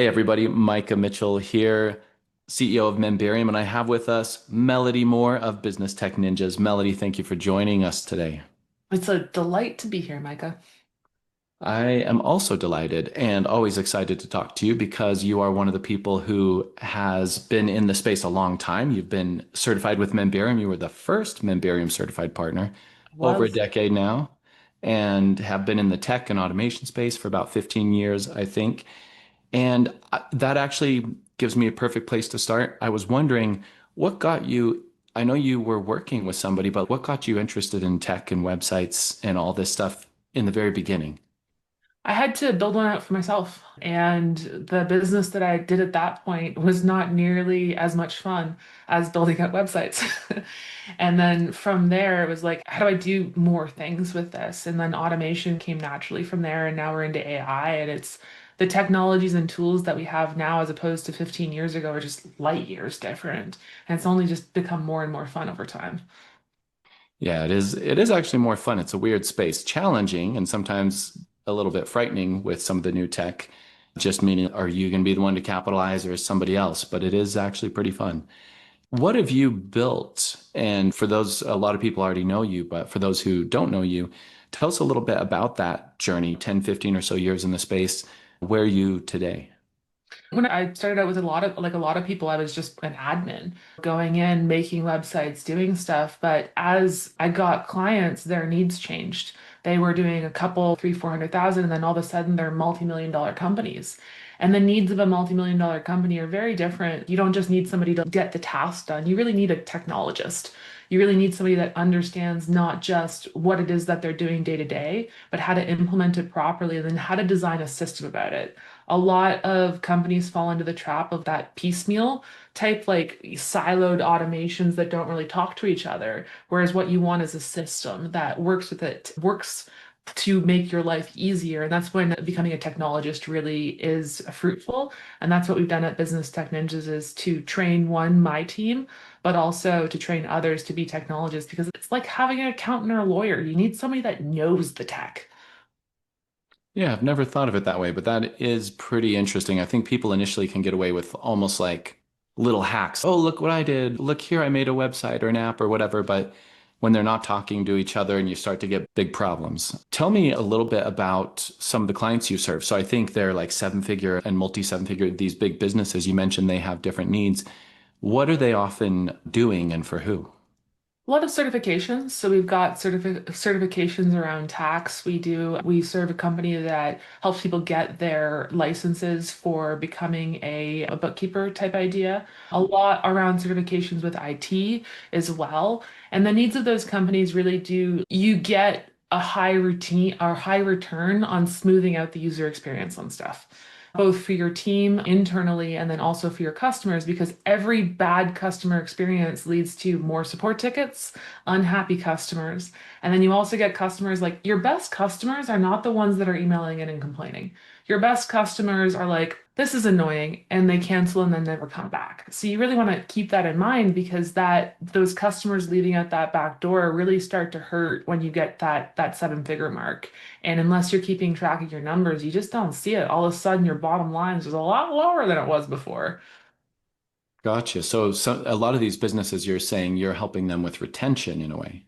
Hey everybody, Micah Mitchell here, CEO of Memberium, and I have with us Melodie Moore of Business Tech Ninjas. Melodie, thank you for joining us today. It's a delight to be here, Micah. I am also delighted and always excited to talk to you because you are one of the people who has been in the space a long time. You've been certified with Memberium. You were the first Memberium certified partner over a Was decade now and have been in the tech and automation space for about 15 years, I think. And that actually gives me a perfect place to start. I was wondering what got you, I know you were working with somebody, but what got you interested in tech and websites and all this stuff in the very beginning? I had to build one out for myself, and the business that I did at that point was not nearly as much fun as building out websites. And then from there, it was like, how do I do more things with this? And then automation came naturally from there, and now we're into AI, and it's the technologies and tools that we have now as opposed to 15 years ago are just light years different. And it's only just become more and more fun over time. Yeah, it is. It is actually more fun. It's a weird space, challenging and sometimes a little bit frightening with some of the new tech. Just meaning, are you going to be the one to capitalize or is somebody else? But it is actually pretty fun. What have you built? And for those, a lot of people already know you, but for those who don't know you, tell us a little bit about that journey, 10, 15 or so years in the space. Where are you today? When I started out with a lot of people, I was just an admin going in, making websites, doing stuff. But as I got clients, their needs changed. They were doing a couple, three, 400,000, and then all of a sudden they're multi-million dollar companies. And the needs of a multi-million dollar company are very different. You don't just need somebody to get the task done. You really need a technologist. You really need somebody that understands not just what it is that they're doing day to day, but how to implement it properly and then how to design a system about it. A lot of companies fall into the trap of that piecemeal type, like siloed automations that don't really talk to each other. Whereas what you want is a system that works with it, works to make your life easier. And that's when becoming a technologist really is fruitful. And that's what we've done at Business Tech Ninjas is to train one, my team, but also to train others to be technologists because it's like having an accountant or a lawyer. You need somebody that knows the tech. Yeah, I've never thought of it that way, but that is pretty interesting. I think people initially can get away with almost like little hacks. Oh, look what I did. Look here, I made a website or an app or whatever. But when they're not talking to each other and you start to get big problems. Tell me a little bit about some of the clients you serve. So I think they're like seven figure and multi seven figure, these big businesses. You mentioned they have different needs. What are they often doing and for who? A lot of certifications. So we've got certifications around tax. We serve a company that helps people get their licenses for becoming a bookkeeper type idea. A lot around certifications with IT as well. And the needs of those companies really do, you get a high routine or high return on smoothing out the user experience on stuff both for your team internally and then also for your customers, because every bad customer experience leads to more support tickets, unhappy customers. And then you also get customers like your best customers are not the ones that are emailing in and complaining. Your best customers are like, this is annoying, and they cancel and then never come back. So you really want to keep that in mind because that those customers leaving out that back door really start to hurt when you get that seven-figure mark. And unless you're keeping track of your numbers, you just don't see it. All of a sudden, your bottom line is a lot lower than it was before. Gotcha. So a lot of these businesses, you're saying you're helping them with retention in a way.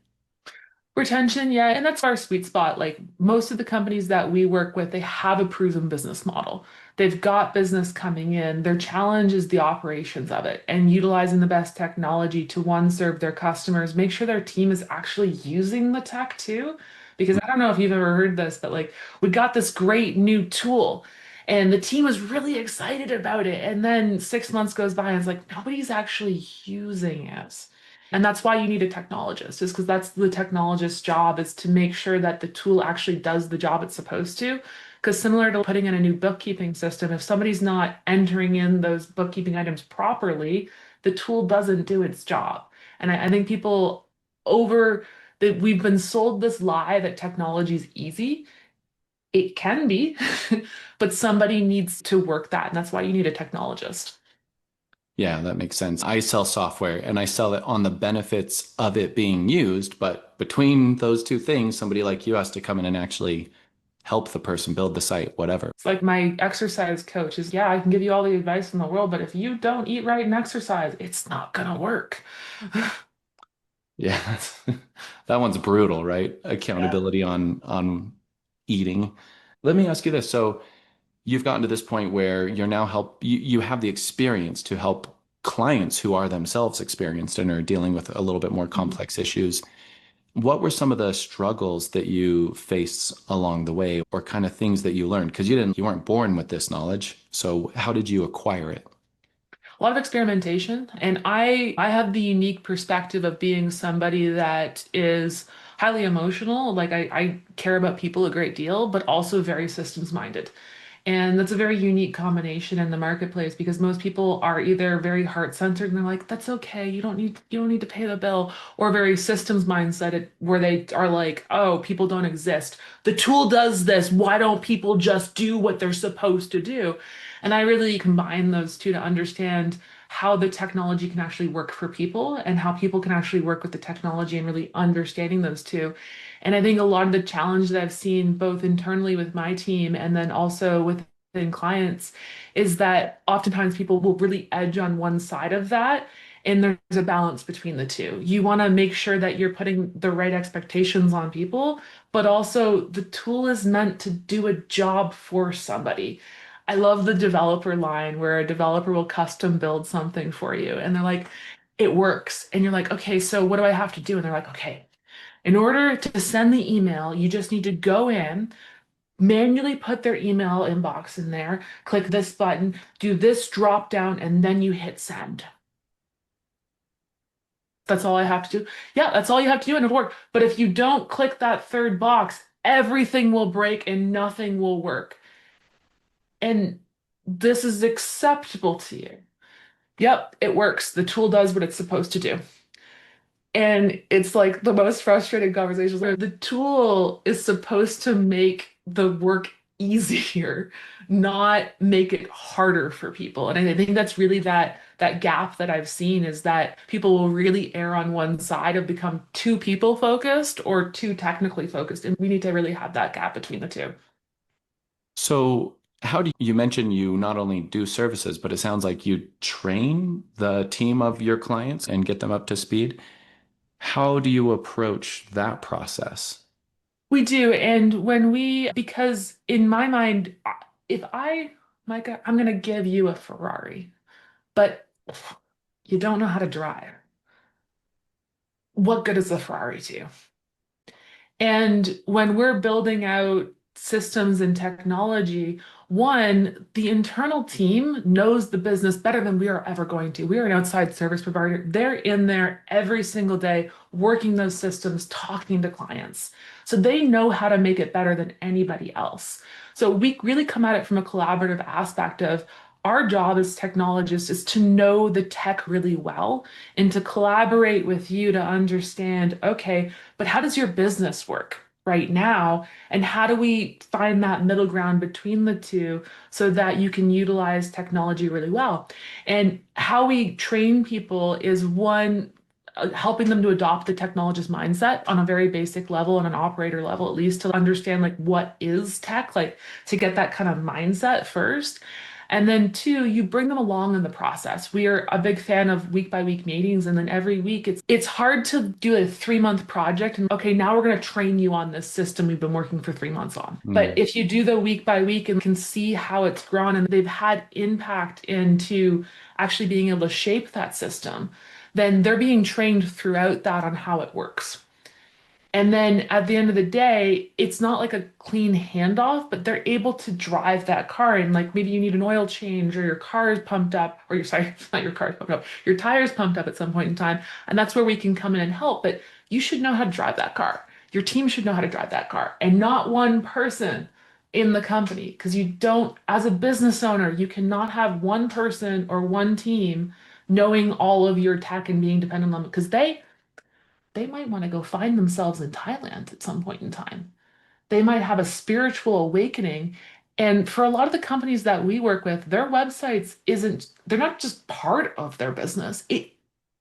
Retention, yeah, and that's our sweet spot. Like most of the companies that we work with, they have a proven business model. They've got business coming in. Their challenge is the operations of it and utilizing the best technology to one, serve their customers, make sure their team is actually using the tech too. Because I don't know if you've ever heard this, but like we got this great new tool and the team was really excited about it. And then 6 months goes by and it's like nobody's actually using it. And that's why you need a technologist, is because that's the technologist's job is to make sure that the tool actually does the job it's supposed to. Because similar to putting in a new bookkeeping system, if somebody's not entering in those bookkeeping items properly, the tool doesn't do its job. And I think people over that we've been sold this lie that technology is easy. It can be, but somebody needs to work that. And that's why you need a technologist. Yeah, that makes sense. I sell software and I sell it on the benefits of it being used, but between those two things, somebody like you has to come in and actually help the person build the site, whatever. It's like my exercise coach is, yeah, I can give you all the advice in the world, but if you don't eat right and exercise, it's not gonna work. Yeah, that one's brutal, right? Yeah. Accountability on eating. Let me ask you this. So you've gotten to this point where you're now you have the experience to help clients who are themselves experienced and are dealing with a little bit more Mhm. complex issues. What were some of the struggles that you faced along the way or kind of things that you learned? Because you weren't born with this knowledge. So how did you acquire it? A lot of experimentation, and I have the unique perspective of being somebody that is highly emotional. Like I care about people a great deal, but also very systems minded. And that's a very unique combination in the marketplace because most people are either very heart-centered and they're like, that's okay, you don't need to pay the bill, or very systems mindset where they are like, oh, people don't exist. The tool does this. Why don't people just do what they're supposed to do? And I really combine those two to understand how the technology can actually work for people and how people can actually work with the technology and really understanding those two. And I think a lot of the challenge that I've seen both internally with my team and then also within clients is that oftentimes people will really edge on one side of that. And there's a balance between the two. You want to make sure that you're putting the right expectations on people, but also the tool is meant to do a job for somebody. I love the developer line where a developer will custom build something for you and they're like, it works. And you're like, okay, so what do I have to do? And they're like, okay, in order to send the email, you just need to go in, manually put their email inbox in there, click this button, do this drop down, and then you hit send. That's all I have to do. Yeah, that's all you have to do and it'll work. But if you don't click that third box, everything will break and nothing will work. And this is acceptable to you. Yep, it works. The tool does what it's supposed to do. And it's like the most frustrating conversations where the tool is supposed to make the work easier, not make it harder for people. And I think that's really that gap that I've seen is that people will really err on one side of become too people focused or too technically focused. And we need to really have that gap between the two. So how do you mention you not only do services, but it sounds like you train the team of your clients and get them up to speed. How do you approach that process? We do. And because in my mind, if I, Micah, I'm going to give you a Ferrari, but you don't know how to drive. What good is the Ferrari to you? And when we're building out systems and technology, one, the internal team knows the business better than we are ever going to. We are an outside service provider. They're in there every single day working those systems, talking to clients. So they know how to make it better than anybody else. So we really come at it from a collaborative aspect of our job as technologists is to know the tech really well and to collaborate with you to understand, okay, but how does your business work right now? And how do we find that middle ground between the two so that you can utilize technology really well? And how we train people is one, helping them to adopt the technologist mindset on a very basic level, on an operator level, at least to understand like what is tech, like to get that kind of mindset first. And then two, you bring them along in the process. We are a big fan of week by week meetings, and then every week it's hard to do a 3 month project and okay, now we're going to train you on this system we've been working for 3 months on. But Mm. if you do the week by week and can see how it's grown and they've had impact into actually being able to shape that system, then they're being trained throughout that on how it works. And then at the end of the day, it's not like a clean handoff, but they're able to drive that car. And like maybe you need an oil change or your car is pumped up, or your sorry, not your car is pumped up, your tire's pumped up at some point in time. And that's where we can come in and help. But you should know how to drive that car. Your team should know how to drive that car, and not one person in the company. Because you don't, as a business owner, you cannot have one person or one team knowing all of your tech and being dependent on them because they might want to go find themselves in Thailand at some point in time. They might have a spiritual awakening. And for a lot of the companies that we work with, their websites they're not just part of their business, it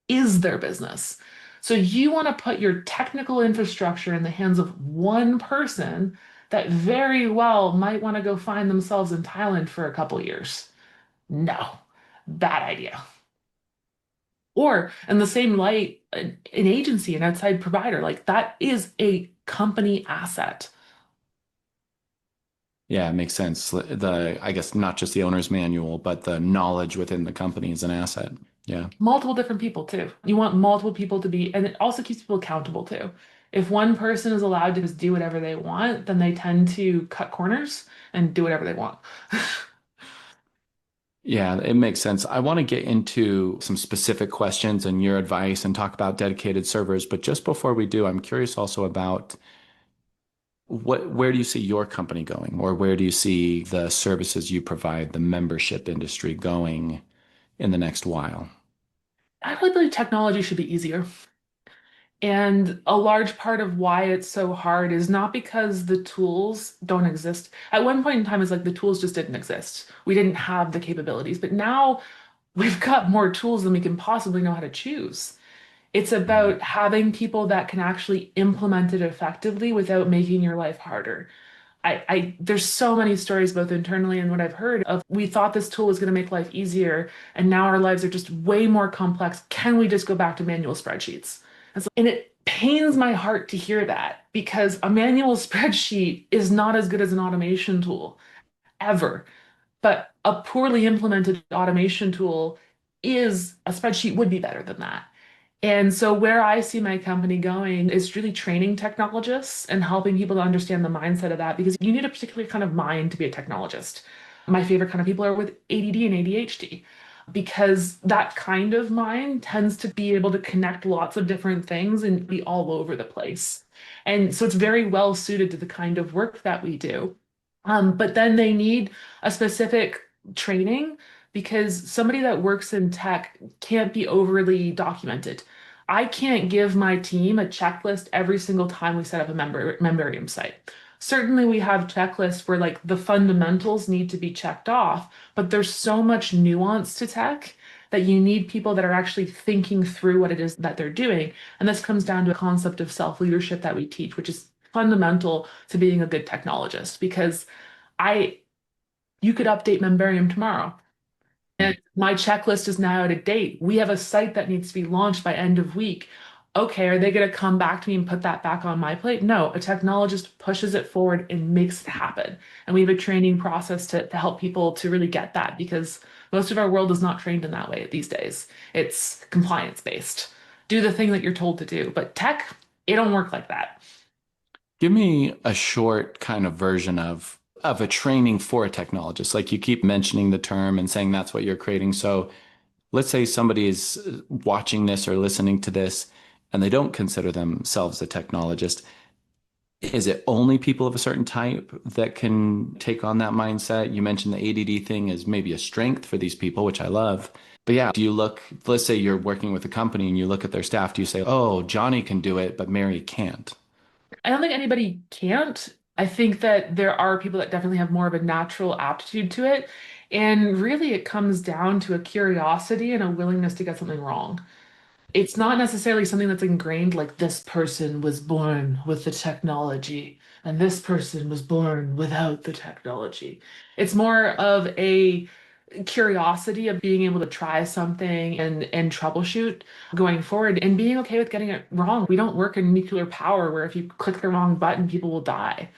is their business. So you want to put your technical infrastructure in the hands of one person that very well might want to go find themselves in Thailand for a couple years. No, bad idea. Or in the same light, an agency, an outside provider, like that is a company asset. Yeah, it makes sense. I guess not just the owner's manual, but the knowledge within the company is an asset. Yeah. Multiple different people too. You want multiple people to be, and it also keeps people accountable too. If one person is allowed to just do whatever they want, then they tend to cut corners and do whatever they want. Yeah, it makes sense. I want to get into some specific questions and your advice and talk about dedicated servers. But just before we do, I'm curious also about where do you see your company going, or where do you see the services you provide, the membership industry going in the next while? I really believe technology should be easier. And a large part of why it's so hard is not because the tools don't exist. At one point in time, it's like the tools just didn't exist. We didn't have the capabilities, but now we've got more tools than we can possibly know how to choose. It's Mhm. about having people that can actually implement it effectively without making your life harder. There's so many stories both internally and what I've heard of we thought this tool was going to make life easier, and now our lives are just way more complex. Can we just go back to manual spreadsheets? And it pains my heart to hear that because a manual spreadsheet is not as good as an automation tool ever. But a poorly implemented automation tool is a spreadsheet would be better than that. And so, where I see my company going is really training technologists and helping people to understand the mindset of that because you need a particular kind of mind to be a technologist. My favorite kind of people are with ADD and ADHD because that kind of mind tends to be able to connect lots of different things and be all over the place. And so, it's very well suited to the kind of work that we do. But then they need a specific training because somebody that works in tech can't be overly documented. I can't give my team a checklist every single time we set up a Memberium site. Certainly, we have checklists where like the fundamentals need to be checked off, but there's so much nuance to tech that you need people that are actually thinking through what it is that they're doing. And this comes down to a concept of self-leadership that we teach, which is fundamental to being a good technologist because I you could update Memberium tomorrow. And my checklist is now out of date. We have a site that needs to be launched by end of week. Okay, are they going to come back to me and put that back on my plate? No, a technologist pushes it forward and makes it happen. And we have a training process to help people to really get that because most of our world is not trained in that way these days. It's compliance based. Do the thing that you're told to do. But tech, it don't work like that. Give me a short kind of version of a training for a technologist. Like you keep mentioning the term and saying that's what you're creating. So let's say somebody is watching this or listening to this and they don't consider themselves a technologist. Is it only people of a certain type that can take on that mindset? You mentioned the ADD thing is maybe a strength for these people, which I love. But yeah, do you look, let's say you're working with a company and you look at their staff, do you say, oh, Johnny can do it, but Mary can't? I don't think anybody can't. I think that there are people that definitely have more of a natural aptitude to it. And really, it comes down to a curiosity and a willingness to get something wrong. It's not necessarily something that's ingrained, like this person was born with the technology and this person was born without the technology. It's more of a curiosity of being able to try something and troubleshoot going forward and being okay with getting it wrong. We don't work in nuclear power where if you click the wrong button, people will die.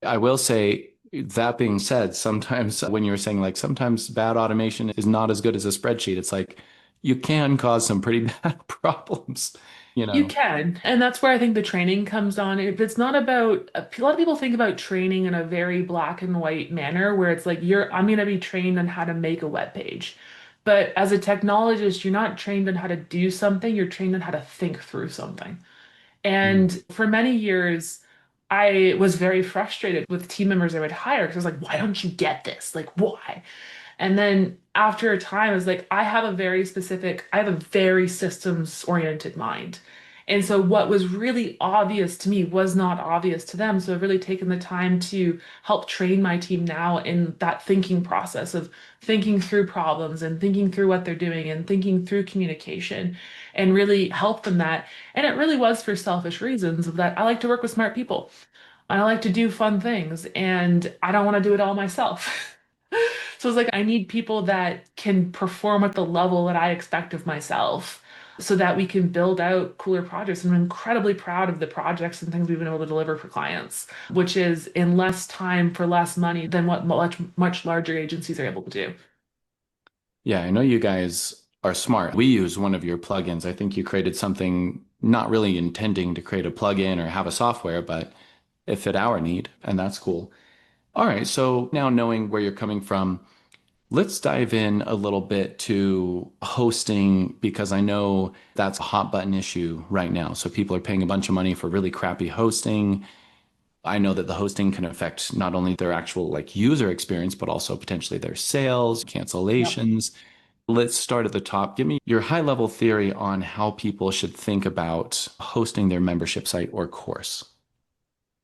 I will say, that being said, sometimes when you were saying like sometimes bad automation is not as good as a spreadsheet, it's like you can cause some pretty bad problems, you You know. can. And that's where I think the training comes on. If it's not about, a lot of people think about training in a very black and white manner where it's like, I'm going to be trained on how to make a web page. But as a technologist, you're not trained on how to do something, you're trained on how to think through something. Mm. And for many years, I was very frustrated with team members I would hire because I was like, why don't you get this? Like, why? And then after a time, I was like, I have a very systems oriented mind. And so what was really obvious to me was not obvious to them. So I've really taken the time to help train my team now in that thinking process of thinking through problems and thinking through what they're doing and thinking through communication and really help them that. And it really was for selfish reasons of that I like to work with smart people. I like to do fun things and I don't want to do it all myself. So it's like I need people that can perform at the level that I expect of myself so that we can build out cooler projects. And I'm incredibly proud of the projects and things we've been able to deliver for clients, which is in less time for less money than what much larger agencies are able to do. Yeah, I know you guys are smart. We use one of your plugins. I think you created something not really intending to create a plugin or have a software, but it fit our need, and that's cool. All right, so now knowing where you're coming from, let's dive in a little bit to hosting because I know that's a hot button issue right now. So people are paying a bunch of money for really crappy hosting. I know that the hosting can affect not only their actual like user experience, but also potentially their sales, Yep. cancellations. Let's start at the top. Give me your high level theory on how people should think about hosting their membership site or course.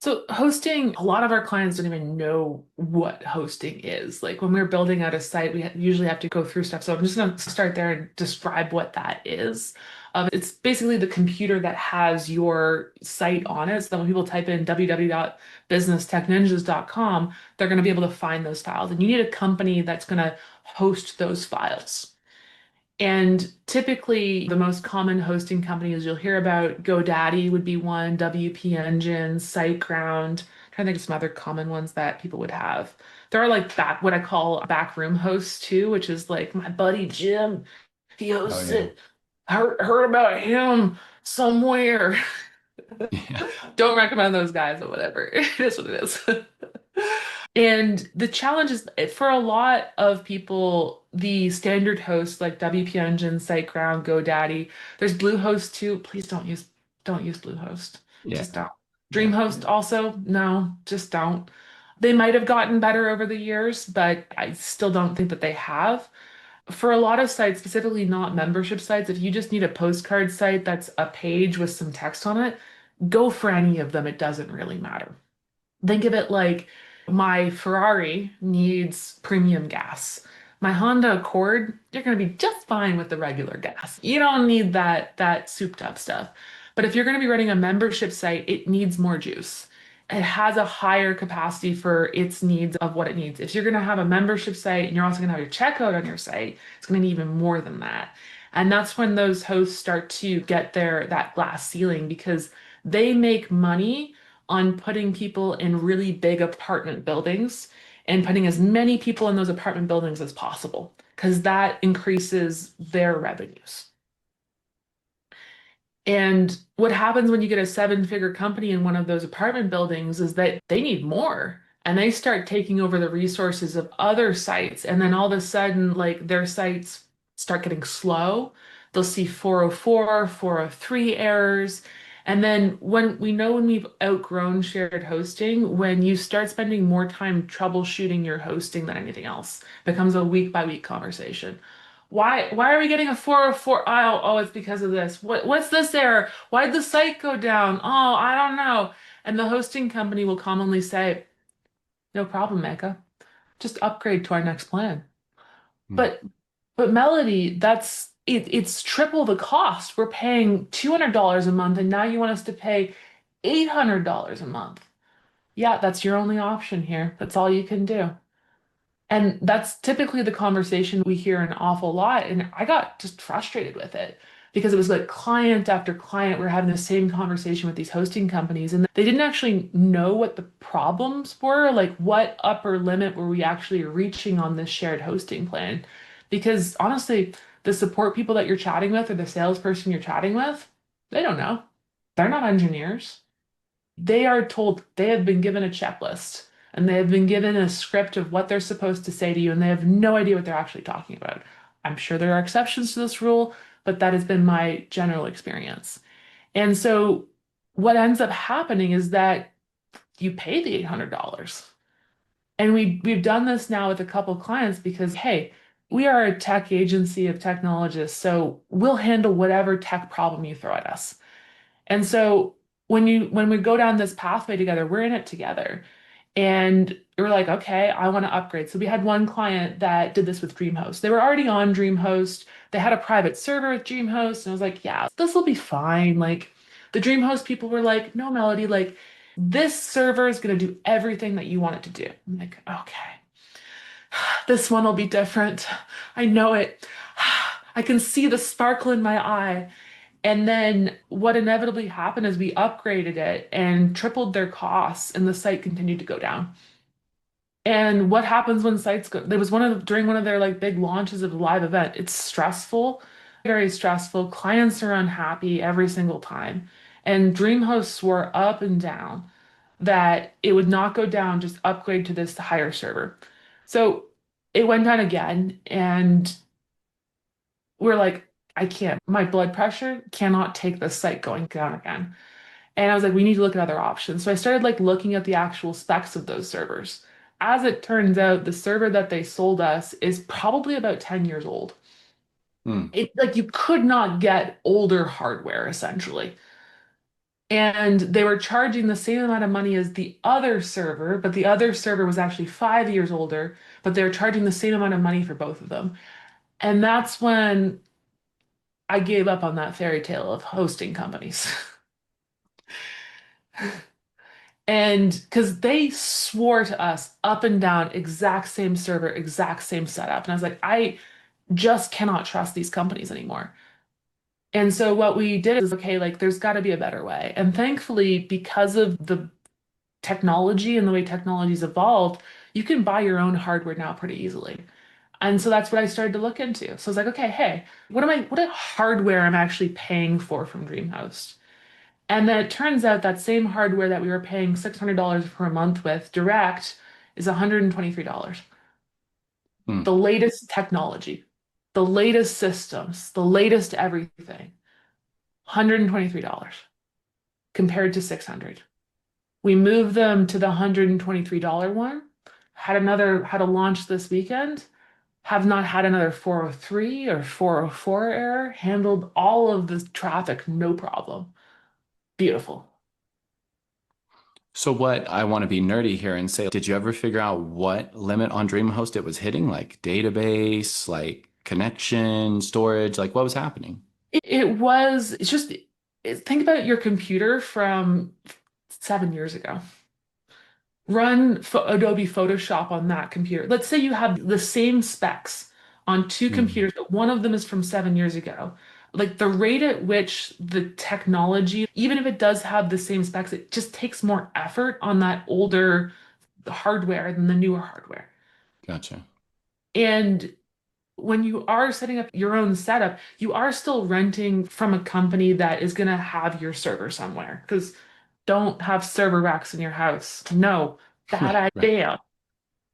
So hosting, a lot of our clients don't even know what hosting is. Like when we're building out a site, we usually have to go through stuff. So I'm just going to start there and describe what that is. It's basically the computer that has your site on it. So that when people type in www.businesstechninjas.com, they're going to be able to find those files. And you need a company that's going to host those files. And typically, the most common hosting companies you'll hear about, GoDaddy would be one, WP Engine, SiteGround. I'm trying to think of some other common ones that people would have. There are like what I call backroom hosts too, which is like my buddy Jim. He Oh hosts yeah. it. Heard about him somewhere. Yeah. Don't recommend those guys, but whatever. It is what it is. And the challenge is for a lot of people, the standard hosts like WP Engine, SiteGround, GoDaddy, there's Bluehost too. Please don't use Bluehost. Yeah. Just don't. Yeah. DreamHost also, no, just don't. They might have gotten better over the years, but I still don't think that they have. For a lot of sites, specifically not membership sites, if you just need a postcard site that's a page with some text on it, go for any of them. It doesn't really matter. Think of it like my Ferrari needs premium gas. My Honda Accord, you're going to be just fine with the regular gas. You don't need that souped up stuff. But if you're going to be running a membership site, it needs more juice. It has a higher capacity for its needs of what it needs. If you're going to have a membership site and you're also going to have your checkout on your site, it's going to need even more than that. And that's when those hosts start to get that glass ceiling because they make money on putting people in really big apartment buildings and putting as many people in those apartment buildings as possible because that increases their revenues. And what happens when you get a seven-figure company in one of those apartment buildings is that they need more and they start taking over the resources of other sites. And then all of a sudden, like their sites start getting slow. They'll see 404, 403 errors. And then when we've outgrown shared hosting, when you start spending more time troubleshooting your hosting than anything else, it becomes a week by week conversation. Why are we getting a 404? Oh, it's because of this. What's this error? Why'd the site go down? Oh, I don't know. And the hosting company will commonly say, no problem, Mecca. Just upgrade to our next plan. Hmm. But but Melody, it's triple the cost. We're paying $200 a month, and now you want us to pay $800 a month. Yeah, that's your only option here. That's all you can do. And that's typically the conversation we hear an awful lot. And I got just frustrated with it because it was like client after client, we're having the same conversation with these hosting companies. And they didn't actually know what the problems were. Like, what upper limit were we actually reaching on this shared hosting plan? Because honestly, the support people that you're chatting with or the salesperson you're chatting with, they don't know. They're not engineers. They are told they have been given a checklist and they have been given a script of what they're supposed to say to you, and they have no idea what they're actually talking about. I'm sure there are exceptions to this rule, but that has been my general experience. And so what ends up happening is that you pay the $800. And we've done this now with a couple clients because, hey, we are a tech agency of technologists, so we'll handle whatever tech problem you throw at us. And so when we go down this pathway together, we're in it together. And we're like, okay, I want to upgrade. So we had one client that did this with DreamHost. They were already on DreamHost. They had a private server with DreamHost. And I was like, yeah, this will be fine. Like the DreamHost people were like, no, Melody, like This server is going to do everything that you want it to do. I'm like, okay, this one will be different. I know it. I can see the sparkle in my eye. And then what inevitably happened is we upgraded it and tripled their costs, and the site continued to go down. And what happens when sites go? There was during one of their like big launches of a live event. It's stressful, very stressful. Clients are unhappy every single time. And DreamHost swore up and down that it would not go down, just upgrade to this higher server. So it went down again, and we're like, I can't. My blood pressure cannot take this site going down again. And I was like, we need to look at other options. So I started like looking at the actual specs of those servers. As it turns out, the server that they sold us is probably about 10 years old. Hmm. It like you could not get older hardware essentially. And they were charging the same amount of money as the other server, but the other server was actually 5 years older, but they were charging the same amount of money for both of them. And that's when I gave up on that fairy tale of hosting companies. And because they swore to us up and down, exact same server, exact same setup. And I was like, I just cannot trust these companies anymore. And so what we did is, okay, like there's got to be a better way. And thankfully, because of the technology and the way technology's evolved, you can buy your own hardware now pretty easily. And so that's what I started to look into. So I was like, okay, hey, what hardware I'm actually paying for from DreamHost? And then it turns out that same hardware that we were paying $600 per month with direct is $123. Hmm. The latest technology, the latest systems, the latest everything, $123 compared to 600. We moved them to the $123 one, had a launch this weekend, have not had another 403 or 404 error, handled all of the traffic, no problem. Beautiful. So what I want to be nerdy here and say, did you ever figure out what limit on DreamHost it was hitting? Like database, like connection, storage, like what was happening? It's just, think about your computer from 7 years ago. Run Adobe Photoshop on that computer. Let's say you have the same specs on two Hmm. computers, but one of them is from 7 years ago. Like the rate at which the technology, even if it does have the same specs, it just takes more effort on that older hardware than the newer hardware. Gotcha. And when you are setting up your own setup, you are still renting from a company that is going to have your server somewhere. Because don't have server racks in your house. No, bad Right, right. idea.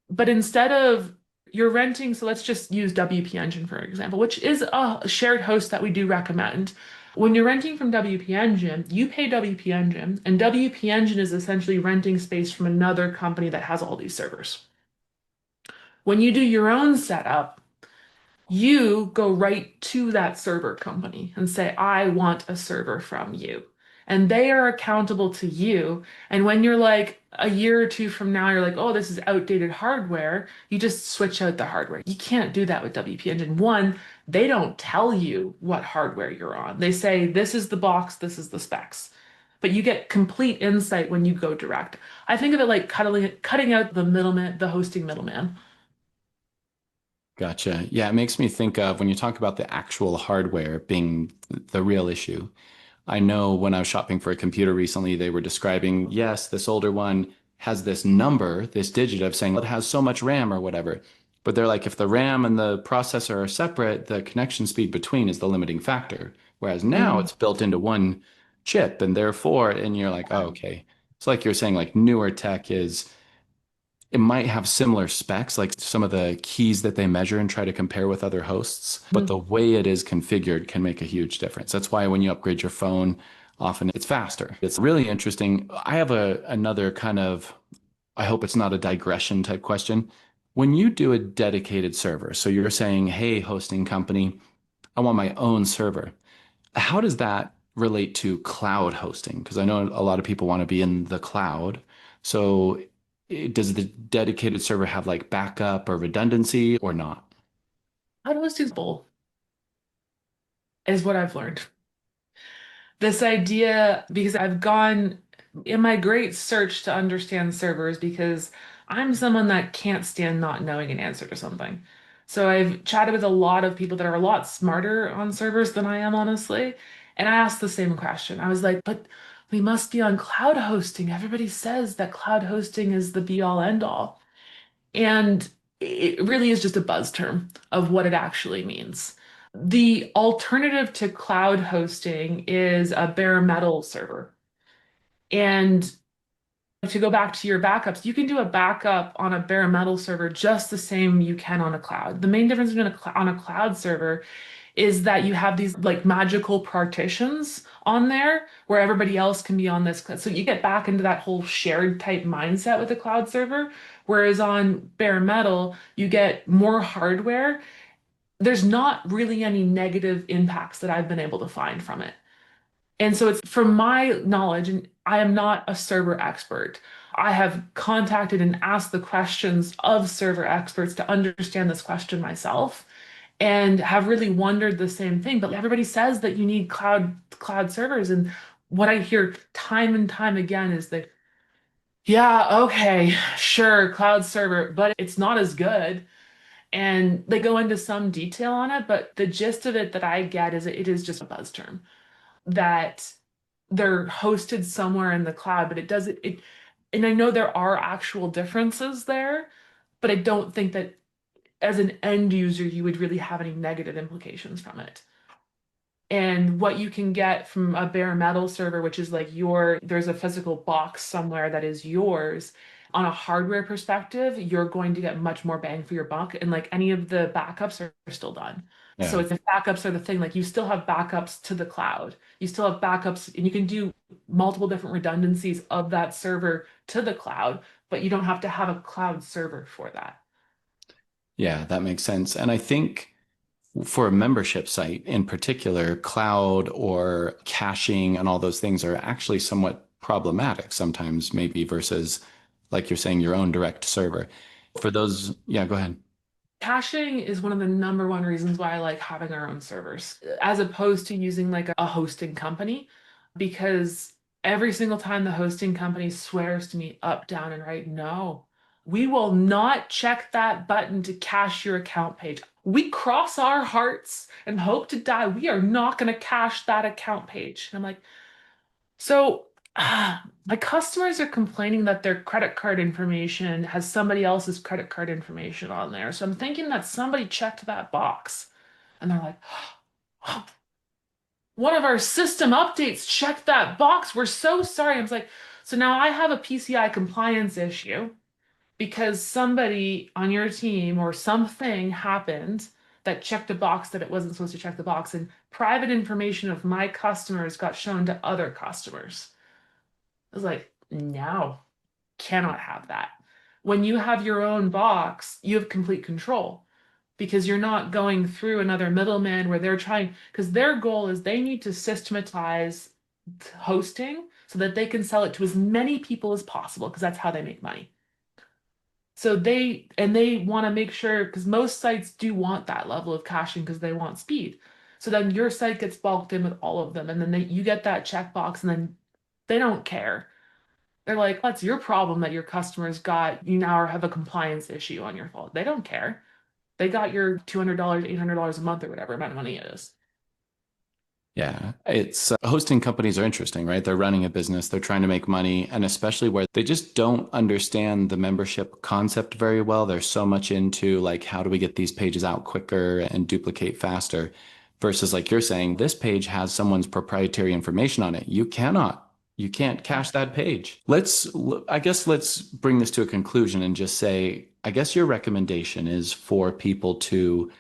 But instead of you're renting, so let's just use WP Engine for example, which is a shared host that we do recommend. When you're renting from WP Engine, you pay WP Engine, and WP Engine is essentially renting space from another company that has all these servers. When you do your own setup, you go right to that server company and say, I want a server from you. And they are accountable to you. And when you're like a year or two from now, you're like, oh, this is outdated hardware, you just switch out the hardware. You can't do that with WP Engine. One, they don't tell you what hardware you're on. They say, this is the box, this is the specs. But you get complete insight when you go direct. I think of it like cutting out the middleman, the hosting middleman. Gotcha. Yeah, it makes me think of when you talk about the actual hardware being the real issue. I know when I was shopping for a computer recently, they were describing, yes, this older one has this number, this digit of saying it has so much RAM or whatever. But they're like, if the RAM and the processor are separate, the connection speed between is the limiting factor. Whereas now Mhm. it's built into one chip, and therefore, and you're like, oh, okay. It's like you're saying, like newer tech is it might have similar specs, like some of the keys that they measure and try to compare with other hosts, but the way it is configured can make a huge difference. That's why when you upgrade your phone, often it's faster. It's really interesting. I have another kind of, I hope it's not a digression type question. When you do a dedicated server, so you're saying, hey, hosting company, I want my own server. How does that relate to cloud hosting? Because I know a lot of people want to be in the cloud. So does the dedicated server have like backup or redundancy or not? How do do both is what I've learned. This idea, because I've gone in my great search to understand servers because I'm someone that can't stand not knowing an answer to something. So I've chatted with a lot of people that are a lot smarter on servers than I am, honestly. And I asked the same question. I was like, but we must be on cloud hosting. Everybody says that cloud hosting is the be all end all. And it really is just a buzz term of what it actually means. The alternative to cloud hosting is a bare metal server. And to go back to your backups, you can do a backup on a bare metal server just the same you can on a cloud. The main difference between on a cloud server is that you have these like magical partitions on there where everybody else can be on this. So you get back into that whole shared type mindset with a cloud server. Whereas on bare metal, you get more hardware. There's not really any negative impacts that I've been able to find from it. And so it's from my knowledge, and I am not a server expert. I have contacted and asked the questions of server experts to understand this question myself and have really wondered the same thing. But everybody says that you need cloud servers. And what I hear time and time again is that, yeah, okay, sure, cloud server, but it's not as good. And they go into some detail on it, but the gist of it that I get is it is just a buzz term that they're hosted somewhere in the cloud, but it doesn't it and I know there are actual differences there, but I don't think that as an end user you would really have any negative implications from it. And what you can get from a bare metal server, which is like there's a physical box somewhere that is yours. On a hardware perspective, you're going to get much more bang for your buck, and like any of the backups are still done. So Yeah. if backups are the thing, like you still have backups to the cloud. You still have backups, and you can do multiple different redundancies of that server to the cloud, but you don't have to have a cloud server for that. Yeah, that makes sense. And I think for a membership site in particular, cloud or caching and all those things are actually somewhat problematic sometimes, maybe versus, like you're saying, your own direct server. For those, yeah, go ahead. Caching is one of the number one reasons why I like having our own servers, as opposed to using like a hosting company, because every single time the hosting company swears to me up, down, and right, no, we will not check that button to cache your account page. We cross our hearts and hope to die. We are not going to cache that account page. And I'm like, so my customers are complaining that their credit card information has somebody else's credit card information on there. So I'm thinking that somebody checked that box. And they're like, oh, one of our system updates checked that box. We're so sorry. I was like, so now I have a PCI compliance issue because somebody on your team or something happened that checked a box that it wasn't supposed to check the box, and private information of my customers got shown to other customers. I was like, no, cannot have that. When you have your own box, you have complete control because you're not going through another middleman where they're trying, because their goal is they need to systematize hosting so that they can sell it to as many people as possible because that's how they make money. So they want to make sure because most sites do want that level of caching because they want speed. So then your site gets bulked in with all of them, and then you get that checkbox, and then they don't care. They're like, that's your problem that your customers got, you now have a compliance issue on your fault. They don't care. They got your $200, $800 a month or whatever amount of money it is. Yeah, it's hosting companies are interesting, right? They're running a business, they're trying to make money, and especially where they just don't understand the membership concept very well. They're so much into like, how do we get these pages out quicker and duplicate faster versus like you're saying, this page has someone's proprietary information on it. You can't cache that page. I guess let's bring this to a conclusion and just say, I guess your recommendation is for people to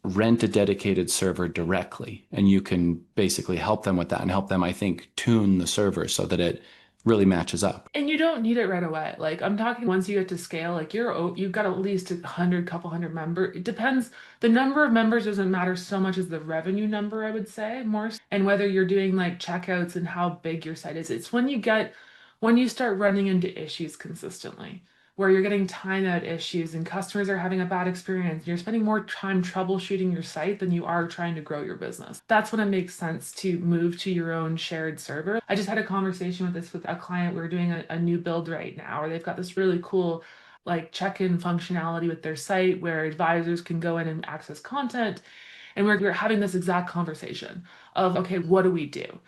rent a dedicated server directly, and you can basically help them with that and help them, I think, tune the server so that it really matches up. And you don't need it right away. Like I'm talking once you get to scale, like you've got at least 100, couple hundred member. It depends. The number of members doesn't matter so much as the revenue number, I would say, more. And whether you're doing like checkouts and how big your site is. It's when you start running into issues consistently. where you're getting timeout issues and customers are having a bad experience. You're spending more time troubleshooting your site than you are trying to grow your business. That's when it makes sense to move to your own shared server. I just had a conversation with this with a client. We're doing a new build right now, where they've got this really cool like check-in functionality with their site where advisors can go in and access content. And we're having this exact conversation of, okay, what do we do?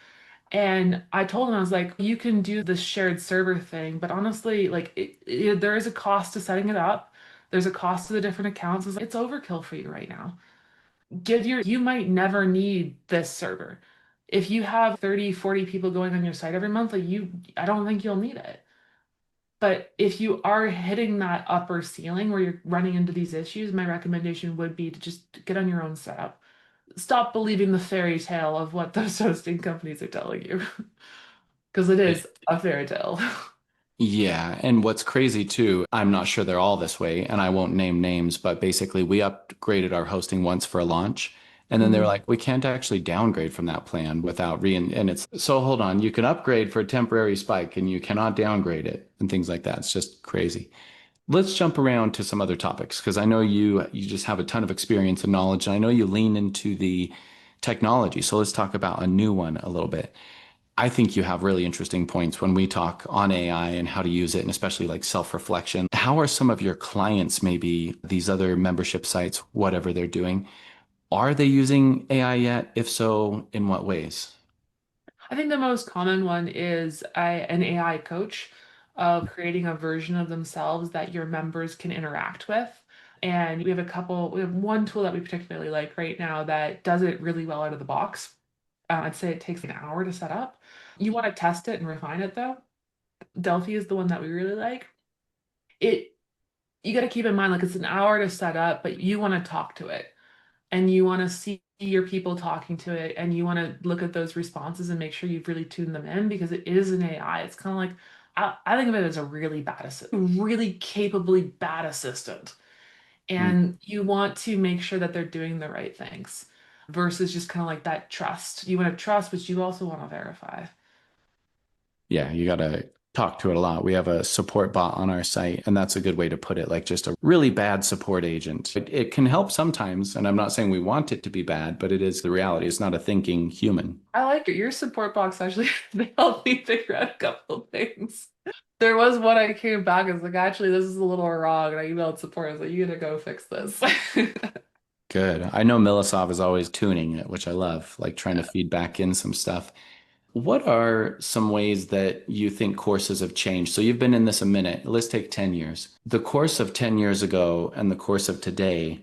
And I told him, I was like, you can do the shared server thing, but honestly, like there is a cost to setting it up. There's a cost to the different accounts. It's overkill for you right now. You might never need this server. If you have 30, 40 people going on your site every month, I don't think you'll need it. But if you are hitting that upper ceiling where you're running into these issues, my recommendation would be to just get on your own setup. Stop believing the fairy tale of what those hosting companies are telling you, because it is a fairy tale. Yeah, and what's crazy too, I'm not sure they're all this way, and I won't name names, but basically we upgraded our hosting once for a launch, and then they were Mhm. like, we can't actually downgrade from that plan without and it's so hold on, you can upgrade for a temporary spike and you cannot downgrade it and things like that. It's just crazy. Let's jump around to some other topics because I know you just have a ton of experience and knowledge, and I know you lean into the technology. So let's talk about a new one a little bit. I think you have really interesting points when we talk on AI and how to use it, and especially like self-reflection. How are some of your clients, maybe these other membership sites, whatever they're doing, are they using AI yet? If so, in what ways? I think the most common one is an AI coach of creating a version of themselves that your members can interact with. And we have one tool that we particularly like right now that does it really well out of the box. I'd say it takes an hour to set up. You want to test it and refine it though. Delphi is the one that we really like. It You got to keep in mind like it's an hour to set up, but you want to talk to it and you want to see your people talking to it and you want to look at those responses and make sure you've really tuned them in because it is an AI. It's kind of like I think of it as a really bad assistant, really capably bad assistant. Mm. And you want to make sure that they're doing the right things versus just kind of like that trust. You want to trust, but you also want to verify. Yeah, you got to talk to it a lot. We have a support bot on our site, and that's a good way to put it, like just a really bad support agent. It can help sometimes, and I'm not saying we want it to be bad, but it is the reality. It's not a thinking human. I like it. Your support box actually they helped me figure out a couple of things. There was one I came back and was like, actually, this is a little wrong. And I emailed support. I was like, you gotta go fix this. Good. I know Milisov is always tuning it, which I love, like trying to feed back in some stuff. What are some ways that you think courses have changed? So you've been in this a minute. Let's take 10 years. The course of 10 years ago and the course of today,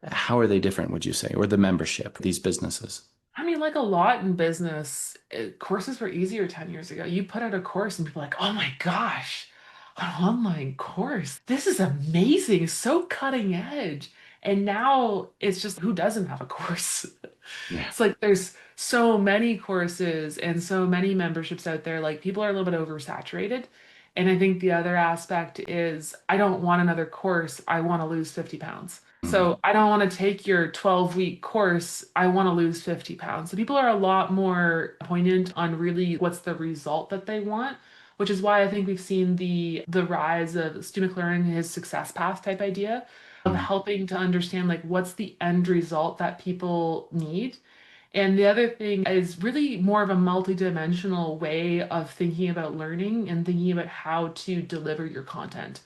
how are they different, would you say? Or the membership, these businesses? I mean, like a lot in business, courses were easier 10 years ago. You put out a course and people are like, oh my gosh, an online course. This is amazing, so cutting edge. And now it's just who doesn't have a course? Yeah. It's like there's so many courses and so many memberships out there. Like people are a little bit oversaturated. And I think the other aspect is I don't want another course. I want to lose 50 pounds. Mhm. So I don't want to take your 12-week course. I want to lose 50 pounds. So people are a lot more poignant on really what's the result that they want, which is why I think we've seen the rise of Stu McLaren, his success path type idea of Mhm. helping to understand like what's the end result that people need. And the other thing is really more of a multidimensional way of thinking about learning and thinking about how to deliver your content.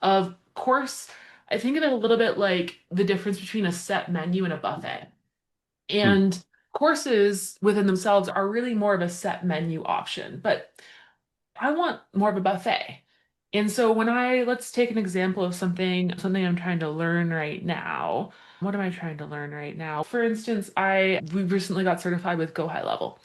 Of course, I think of it a little bit like the difference between a set menu and a buffet. Mhm. And courses within themselves are really more of a set menu option, but I want more of a buffet. And so let's take an example of something I'm trying to learn right now. What am I trying to learn right now? For instance, we recently got certified with Go High Level.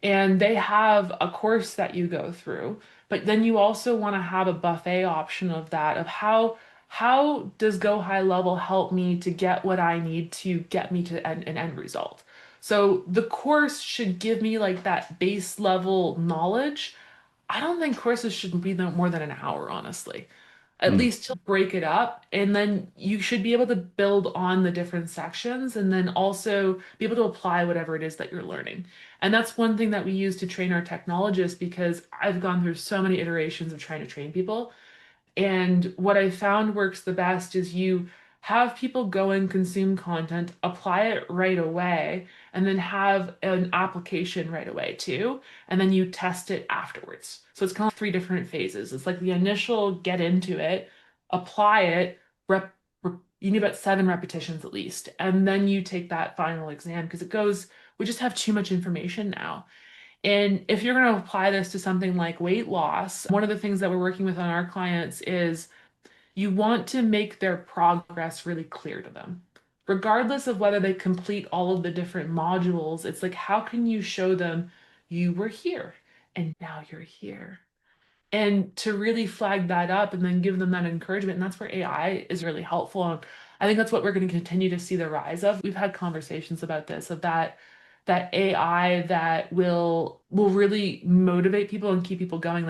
And they have a course that you go through, but then you also want to have a buffet option of that of how does Go High Level help me to get what I need to get me to an end result. So the course should give me like that base level knowledge. I don't think courses should be more than an hour, honestly. At Mhm. least to break it up, and then you should be able to build on the different sections and then also be able to apply whatever it is that you're learning. And that's one thing that we use to train our technologists because I've gone through so many iterations of trying to train people. And what I found works the best is you have people go and consume content, apply it right away, and then have an application right away too. And then you test it afterwards. So it's kind of three different phases. It's like the initial get into it, apply it, you need about 7 repetitions at least. And then you take that final exam because we just have too much information now. And if you're going to apply this to something like weight loss, one of the things that we're working with on our clients is you want to make their progress really clear to them. Regardless of whether they complete all of the different modules, it's like, how can you show them you were here and now you're here? And to really flag that up and then give them that encouragement. And that's where AI is really helpful. And I think that's what we're going to continue to see the rise of. We've had conversations about this, of that AI that will really motivate people and keep people going.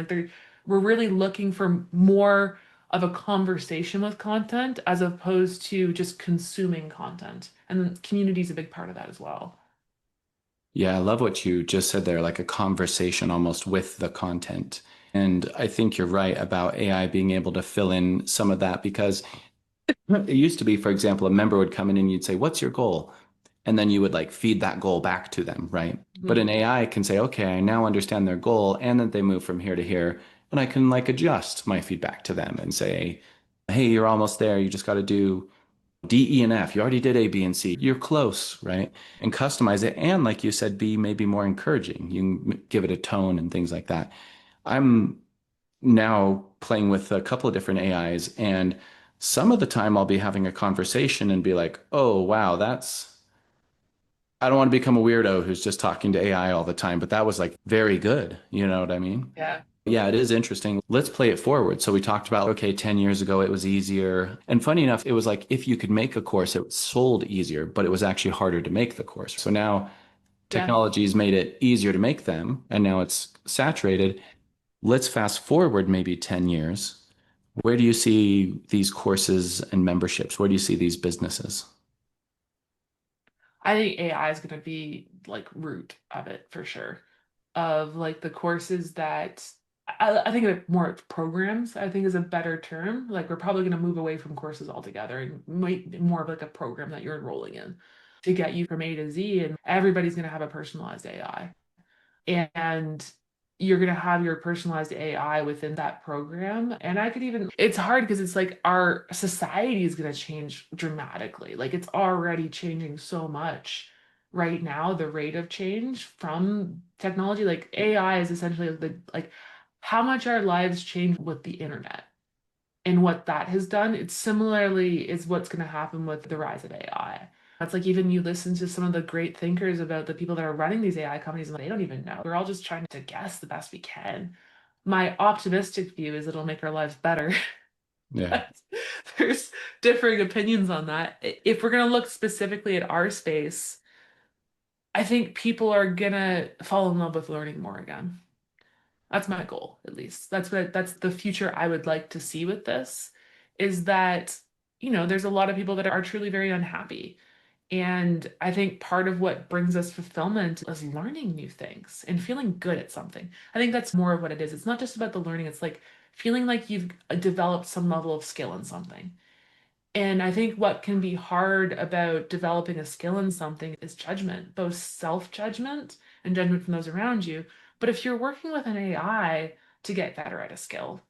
We're really looking for more of a conversation with content as opposed to just consuming content. And community is a big part of that as well. Yeah, I love what you just said there, like a conversation almost with the content. And I think you're right about AI being able to fill in some of that because it used to be, for example, a member would come in and you'd say, "What's your goal?" And then you would like feed that goal back to them, right? But Mhm. an AI can say, "Okay, I now understand their goal," and then they move from here to here. And I can like adjust my feedback to them and say, "Hey, you're almost there. You just got to do D, E, and F. You already did A, B, and C. You're close, right?" And customize it. And like you said, be maybe more encouraging. You can give it a tone and things like that. I'm now playing with a couple of different AIs, and some of the time I'll be having a conversation and be like, "Oh, wow, I don't want to become a weirdo who's just talking to AI all the time, but that was like very good." You know what I mean? Yeah. Yeah, it is interesting. Let's play it forward. So we talked about, okay, 10 years ago, it was easier. And funny enough, it was like if you could make a course, it sold easier, but it was actually harder to make the course. So now Yeah. technology's made it easier to make them, and now it's saturated. Let's fast forward maybe 10 years. Where do you see these courses and memberships? Where do you see these businesses? I think AI is going to be like root of it for sure. Of like the courses that I think of more of programs, I think is a better term. Like we're probably going to move away from courses altogether and make more of like a program that you're enrolling in to get you from A to Z. And everybody's going to have a personalized AI. And you're going to have your personalized AI within that program. And I could even, it's hard because it's like our society is going to change dramatically. Like it's already changing so much right now, the rate of change from technology. Like AI is essentially like how much our lives change with the internet and what that has done. It similarly is what's going to happen with the rise of AI. That's like even you listen to some of the great thinkers about the people that are running these AI companies, and they don't even know. We're all just trying to guess the best we can. My optimistic view is it'll make our lives better. Yeah. There's differing opinions on that. If we're going to look specifically at our space, I think people are going to fall in love with learning more again. That's my goal, at least. That's the future I would like to see with this, is that, there's a lot of people that are truly very unhappy. And I think part of what brings us fulfillment is learning new things and feeling good at something. I think that's more of what it is. It's not just about the learning, it's like feeling like you've developed some level of skill in something. And I think what can be hard about developing a skill in something is judgment, both self-judgment and judgment from those around you. But if you're working with an AI to get better at a skill,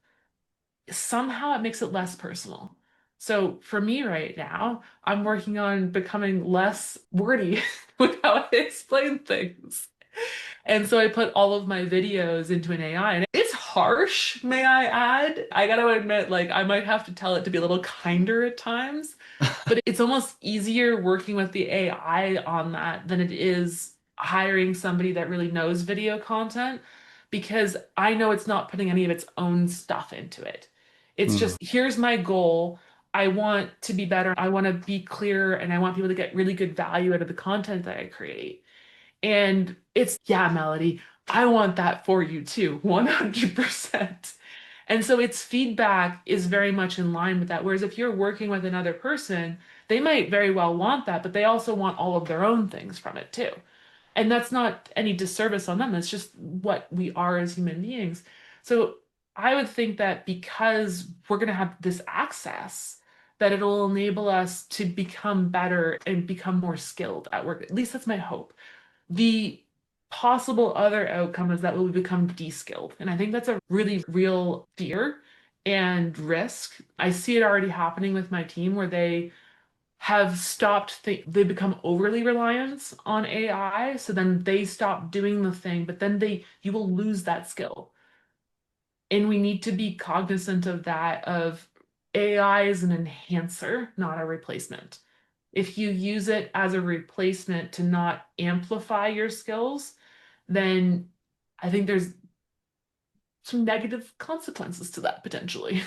somehow it makes it less personal. So for me right now, I'm working on becoming less wordy with how I explain things. And so I put all of my videos into an AI, and it's harsh, may I add. I gotta admit, like, I might have to tell it to be a little kinder at times, but it's almost easier working with the AI on that than it is hiring somebody that really knows video content because I know it's not putting any of its own stuff into it. It's Mm. just, here's my goal. I want to be better. I want to be clear, and I want people to get really good value out of the content that I create. And it's, yeah, Melody, I want that for you too, 100%. And so its feedback is very much in line with that. Whereas if you're working with another person, they might very well want that, but they also want all of their own things from it too. And that's not any disservice on them. That's just what we are as human beings. So I would think that because we're going to have this access, that it'll enable us to become better and become more skilled at work. At least that's my hope. The possible other outcome is that we'll become de-skilled. And I think that's a really real fear and risk. I see it already happening with my team where they have stopped, they become overly reliant on AI. So then they stop doing the thing, but then you will lose that skill. And we need to be cognizant of that, of AI is an enhancer, not a replacement. If you use it as a replacement to not amplify your skills, then I think there's some negative consequences to that potentially.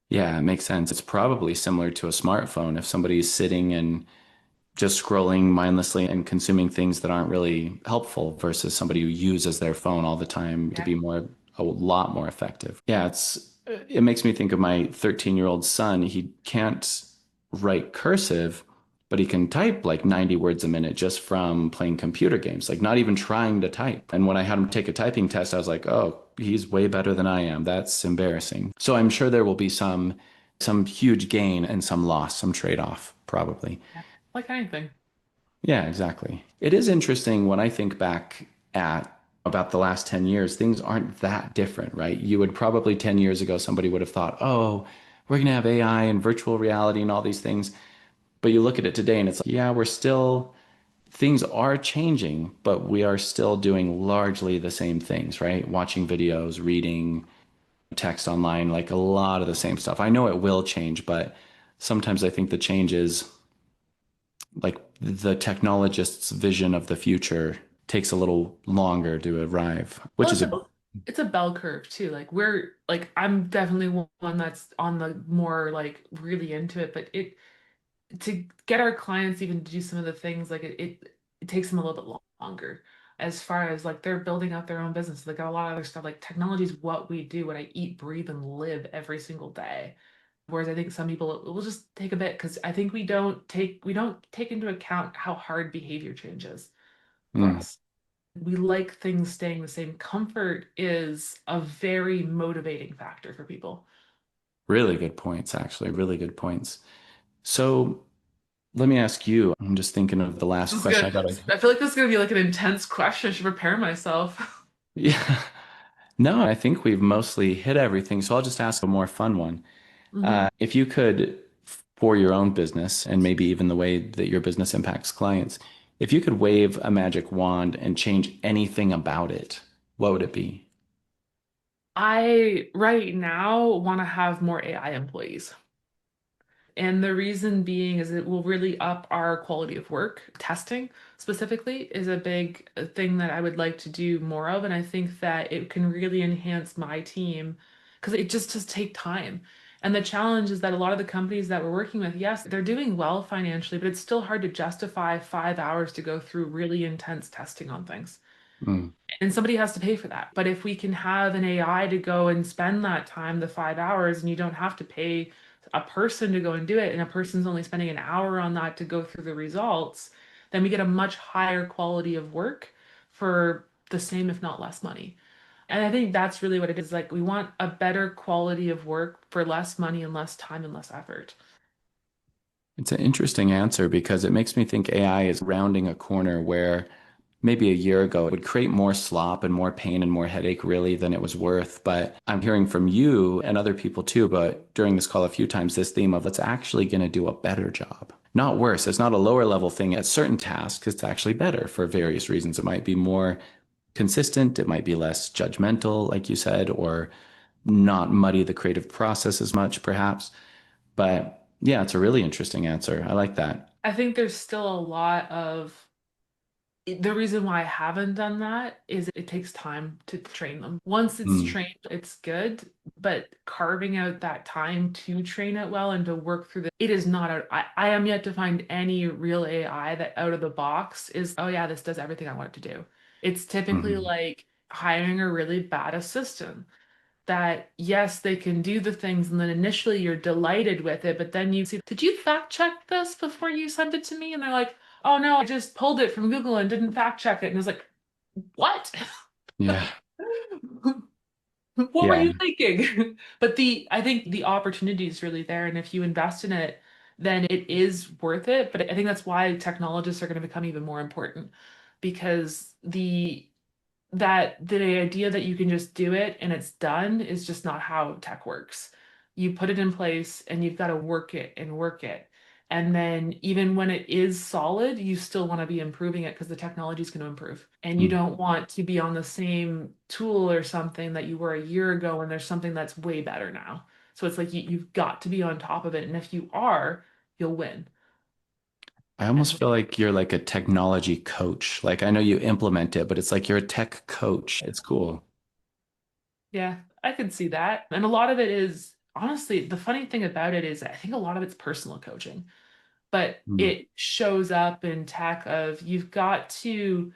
Yeah, it makes sense. It's probably similar to a smartphone. If somebody's sitting and just scrolling mindlessly and consuming things that aren't really helpful versus somebody who uses their phone all the time to Yeah. be a lot more effective. Yeah, it makes me think of my 13-year-old son. He can't write cursive, but he can type like 90 words a minute just from playing computer games, like not even trying to type. And when I had him take a typing test, I was like, oh, he's way better than I am. That's embarrassing. So I'm sure there will be some huge gain and some loss, some trade-off, probably. Yeah. Like anything. Yeah, exactly. It is interesting when I think back at about the last 10 years, things aren't that different, right? You would probably 10 years ago, somebody would have thought, oh, we're going to have AI and virtual reality and all these things. But you look at it today and it's like, yeah, things are changing, but we are still doing largely the same things, right? Watching videos, reading text online, like a lot of the same stuff. I know it will change, but sometimes I think the change is like the technologist's vision of the future takes a little longer to arrive, Well, which is a it's a bell curve too. Like we're like I'm definitely one that's on the more like really into it, but it to get our clients even to do some of the things like it takes them a little bit longer as far as like they're building out their own business. They got a lot of other stuff. Like technology is what we do, what I eat, breathe, and live every single day. Whereas I think some people it will just take a bit because I think we don't take into account how hard behavior changes for mm, us. We like things staying the same. Comfort is a very motivating factor for people. really good points, actually, really good points. So let me ask you, I'm just thinking of the last This is question gonna, I got. I feel like this is gonna be like an intense question. I should prepare myself. Yeah. No, I think we've mostly hit everything. So I'll just ask a more fun one. hmm If you could, for your own business and maybe even the way that your business impacts clients, if you could wave a magic wand and change anything about it, what would it be? I right now want to have more AI employees. And the reason being is it will really up our quality of work. Testing specifically is a big thing that I would like to do more of. And I think that it can really enhance my team because it just does take time. And the challenge is that a lot of the companies that we're working with, yes, they're doing well financially, but it's still hard to justify 5 hours to go through really intense testing on things. Mm, And somebody has to pay for that. But if we can have an AI to go and spend that time, the 5 hours, and you don't have to pay a person to go and do it, and a person's only spending an hour on that to go through the results, then we get a much higher quality of work for the same, if not less money. And I think that's really what it is. Like we want a better quality of work for less money and less time and less effort. it's an interesting answer because it makes me think AI is rounding a corner where maybe a year ago it would create more slop and more pain and more headache really than it was worth. But I'm hearing from you and other people too, but during this call a few times, this theme of it's actually going to do a better job. Not worse. It's not a lower level thing at certain tasks. It's actually better for various reasons. It might be more consistent. It might be less judgmental, like you said, or not muddy the creative process as much, perhaps. But yeah, it's a really interesting answer. I like that. I think there's still a lot of the reason why I haven't done that is it takes time to train them. Once it's Mm, trained, it's good, but carving out that time to train it well and to work through it is not I am yet to find any real AI that out of the box is, oh yeah, this does everything I want it to do. It's typically mhm. like hiring a really bad assistant that yes, they can do the things, and then initially you're delighted with it, but then you see, did you fact check this before you sent it to me? And they're like, oh no, I just pulled it from Google and didn't fact check it. And it's like, what? Yeah. What were Yeah. you thinking? But I think the opportunity is really there, and if you invest in it, then it is worth it. But I think that's why technologists are going to become even more important because the idea that you can just do it and it's done is just not how tech works. You put it in place and you've got to work it and work it. And then even when it is solid, you still want to be improving it because the technology is going to improve. And you Mm. don't want to be on the same tool or something that you were a year ago and there's something that's way better now. So it's like you've got to be on top of it. And if you are, you'll win. I almost And feel like you're like a technology coach. Like I know you implement it, but it's like you're a tech coach. It's cool. yeah, I could see that. And a lot of it is, honestly, the funny thing about it is I think a lot of it's personal coaching, but Mm. it shows up in tech of you've got to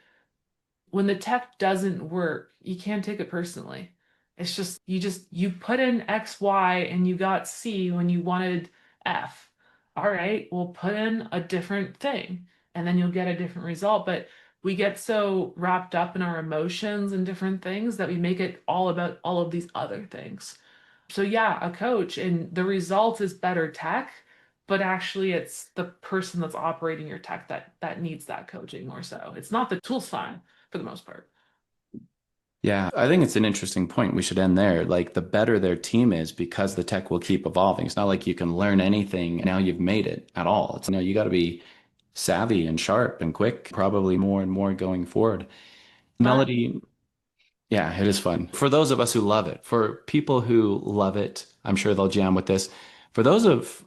when the tech doesn't work, you can't take it personally. It's just you put in X, Y, and you got C when you wanted F. All right, we'll put in a different thing and then you'll get a different result. But we get so wrapped up in our emotions and different things that we make it all about all of these other things. So yeah, a coach and the result is better tech, but actually it's the person that's operating your tech that needs that coaching more so. It's not the tool's fine for the most part. Yeah, I think it's an interesting point. We should end there. Like the better their team is because the tech will keep evolving. It's not like you can learn anything now you've made it at all. It's you got to be savvy and sharp and quick, probably more and more going forward. Fun. Melody, yeah, it is fun. For those of us who love it, for people who love it, I'm sure they'll jam with this. For those of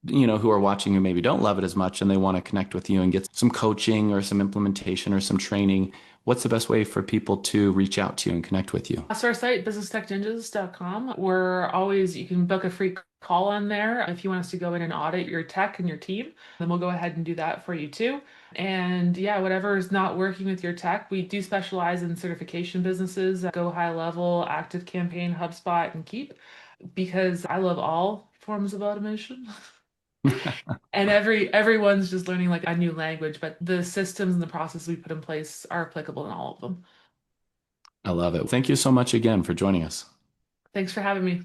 who are watching who maybe don't love it as much and they want to connect with you and get some coaching or some implementation or some training, what's the best way for people to reach out to you and connect with you? So our site, BusinessTechNinjas.com. You can book a free call on there if you want us to go in and audit your tech and your team. Then we'll go ahead and do that for you too. And yeah, whatever is not working with your tech, we do specialize in certification businesses, Go High Level, Active Campaign, HubSpot, and Keep, because I love all forms of automation. And everyone's just learning like a new language, but the systems and the processes we put in place are applicable in all of them. I love it. Thank you so much again for joining us. Thanks for having me.